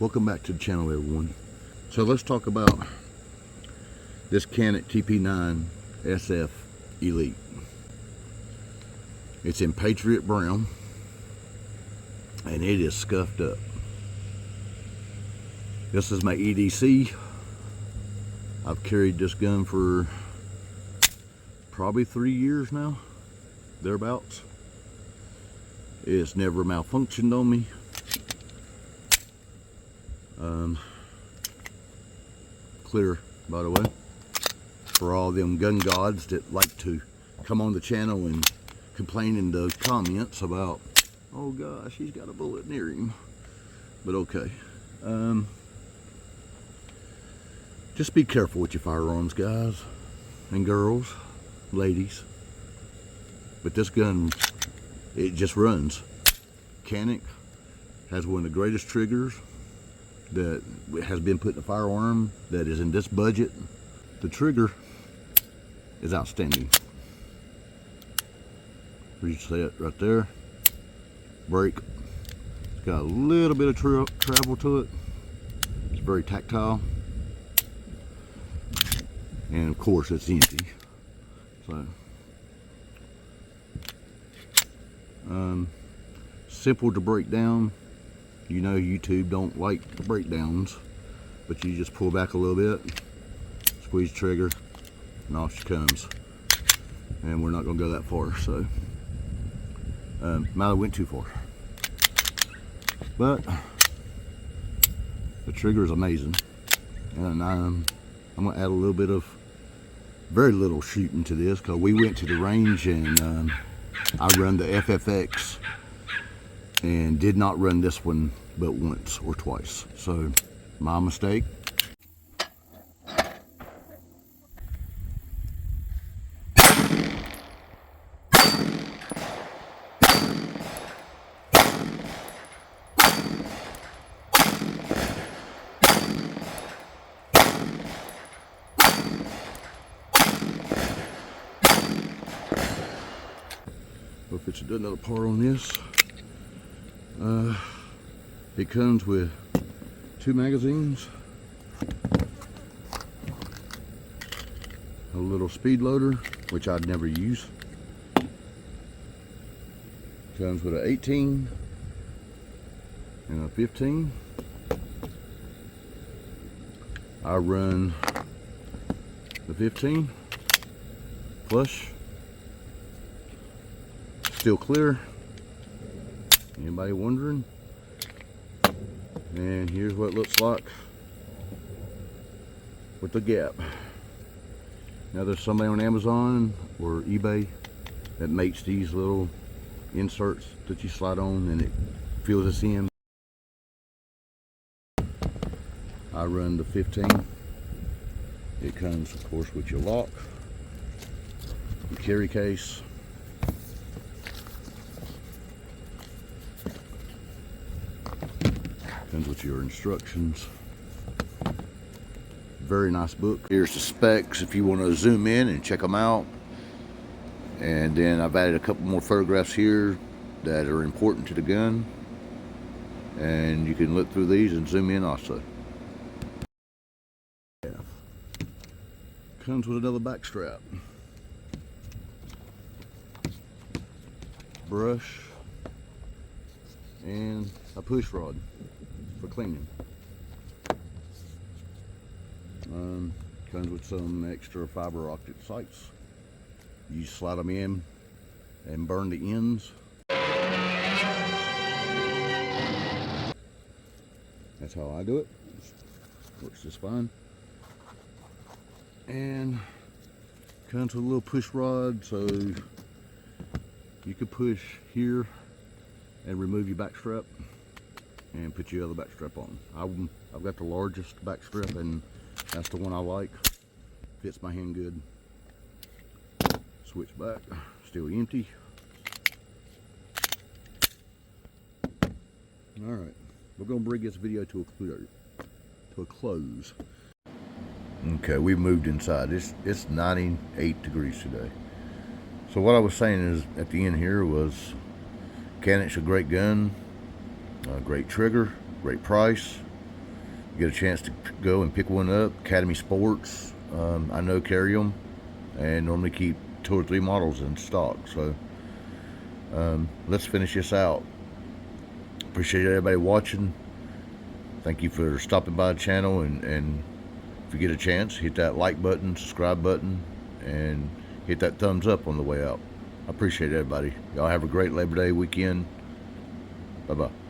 Welcome back to the channel, everyone. So let's talk about this Canik tp9sf Elite. It's in Patriot Brown and it is scuffed up. This is my EDC. I've carried this gun for probably 3 years now, thereabouts. It's never malfunctioned on me. Clear, by the way, for all them gun gods that like to come on the channel and complain in the comments about, oh gosh, he's got a bullet near him. But okay. Just be careful with your firearms, guys and girls, ladies. But this gun, it just runs. Canik has one of the greatest triggers that has been put in a firearm that is in this budget. The trigger is outstanding. Reach that right there. Break. It's got a little bit of travel to it. It's very tactile. And of course it's empty. So simple to break down. You know YouTube don't like breakdowns, but you just pull back a little bit, squeeze the trigger, and off she comes. And we're not gonna go that far, so might have went too far. But the trigger is amazing, and I'm gonna add a little bit of, very little shooting to this, because we went to the range and I run the FFX and did not run this one but once or twice, so my mistake. If it's another part on this, it comes with 2 magazines, a little speed loader, which I'd never use. Comes with an 18 and a 15. I run the 15 flush. Still clear. Anybody wondering? And here's what it looks like with the gap. Now there's somebody on Amazon or eBay that makes these little inserts that you slide on and it fills this in. I run the 15. It comes of course with your lock, your carry case, comes with your instructions. Very nice book. Here's the specs if you want to zoom in and check them out. And then I've added a couple more photographs here that are important to the gun, and you can look through these and zoom in also. Comes with another back strap, brush, and a push rod for cleaning. Comes with some extra fiber optic sights. You slide them in and burn the ends. That's how I do it. Works just fine. And comes with a little push rod, so you could push here and remove your back strap and put your other back strap on. I've got the largest back strap and that's the one I like. Fits my hand good. Switch back, still empty. Alright, we're going to bring this video to a close. Okay, we moved inside. It's 98 degrees today. So what I was saying is, at the end here was, Canik's a great gun, great trigger, great price. get a chance to go and pick one up, Academy Sports, I know carry them and normally keep 2 or 3 models in stock. So let's finish this out. Appreciate everybody watching. Thank you for stopping by the channel, and if you get a chance, hit that like button, subscribe button, and hit that thumbs up on the way out. I appreciate everybody. Y'all have a great Labor Day weekend. Bye-bye.